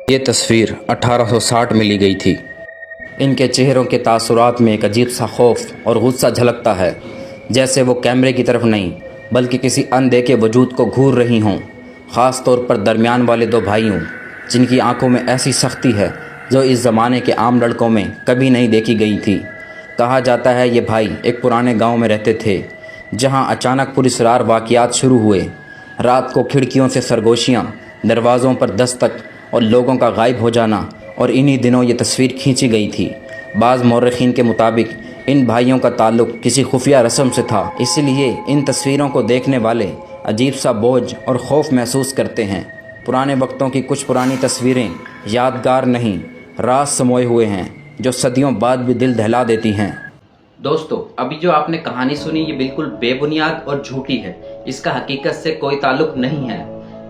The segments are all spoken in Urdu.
یہ تصویر 1860 میں لی گئی تھی۔ ان کے چہروں کے تاثرات میں ایک عجیب سا خوف اور غصہ جھلکتا ہے، جیسے وہ کیمرے کی طرف نہیں بلکہ کسی اندیکھے وجود کو گھور رہی ہوں، خاص طور پر درمیان والے دو بھائیوں جن کی آنکھوں میں ایسی سختی ہے جو اس زمانے کے عام لڑکوں میں کبھی نہیں دیکھی گئی تھی۔ کہا جاتا ہے یہ بھائی ایک پرانے گاؤں میں رہتے تھے جہاں اچانک پراسرار واقعات شروع ہوئے۔ رات کو کھڑکیوں سے سرگوشیاں، دروازوں پر دستک اور لوگوں کا غائب ہو جانا، اور انہی دنوں یہ تصویر کھینچی گئی تھی۔ بعض مورخین کے مطابق ان بھائیوں کا تعلق کسی خفیہ رسم سے تھا، اس لیے ان تصویروں کو دیکھنے والے عجیب سا بوجھ اور خوف محسوس کرتے ہیں۔ پرانے وقتوں کی کچھ پرانی تصویریں یادگار نہیں، راز سموئے ہوئے ہیں جو صدیوں بعد بھی دل دہلا دیتی ہیں۔ دوستو، ابھی جو آپ نے کہانی سنی یہ بالکل بے بنیاد اور جھوٹی ہے، اس کا حقیقت سے کوئی تعلق نہیں ہے۔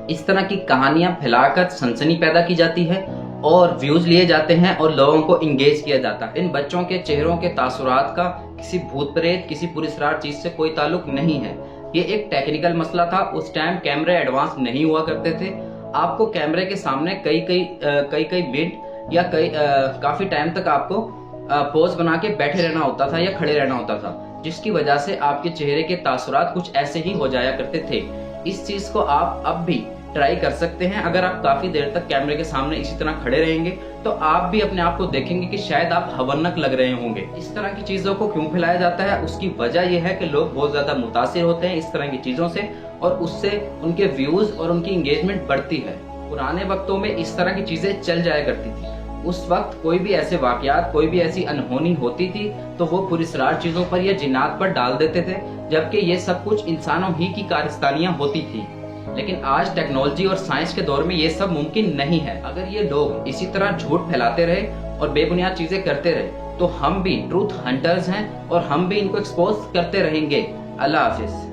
اس طرح کی کہانیاں پھیلا کر سنسنی پیدا کی جاتی ہے اور ویوز لیے جاتے ہیں اور لوگوں کو انگیج کیا جاتا ہے۔ ان بچوں کے چہروں کے تاثرات کا کسی بھوت پریت، کسی پراسرار چیز سے کوئی تعلق نہیں ہے۔ یہ ایک ٹیکنیکل مسئلہ تھا۔ اس ٹائم کیمرے ایڈوانس نہیں ہوا کرتے تھے۔ آپ کو کیمرے کے سامنے کئی منٹ یا کافی ٹائم تک آپ کو پوز بنا کے بیٹھے رہنا ہوتا تھا یا کھڑے رہنا ہوتا تھا، جس کی وجہ سے آپ کے چہرے کے تاثرات کچھ ایسے ہی ہو جایا کرتے تھے۔ اس چیز کو آپ اب بھی ٹرائی کر سکتے ہیں۔ اگر آپ کافی دیر تک کیمرے کے سامنے اسی طرح کھڑے رہیں گے تو آپ بھی اپنے آپ کو دیکھیں گے کہ شاید آپ ہونک لگ رہے ہوں گے۔ اس طرح کی چیزوں کو کیوں پھیلایا جاتا ہے؟ اس کی وجہ یہ ہے کہ لوگ بہت زیادہ متاثر ہوتے ہیں اس طرح کی چیزوں سے، اور اس سے ان کے ویوز اور ان کی انگیجمنٹ بڑھتی ہے۔ پرانے وقتوں میں اس طرح کی چیزیں چل جایا کرتی تھی۔ اس وقت کوئی بھی ایسے واقعات، کوئی بھی ایسی انہونی ہوتی تھی تو وہ پراسرار چیزوں پر یا جنات پر ڈال دیتے تھے، جبکہ یہ سب کچھ انسانوں ہی کی کارستانیاں ہوتی تھی۔ لیکن آج ٹیکنالوجی اور سائنس کے دور میں یہ سب ممکن نہیں ہے۔ اگر یہ لوگ اسی طرح جھوٹ پھیلاتے رہے اور بے بنیاد چیزیں کرتے رہے تو ہم بھی ٹروتھ ہنٹرز ہیں اور ہم بھی ان کو ایکسپوز کرتے رہیں گے۔ اللہ حافظ۔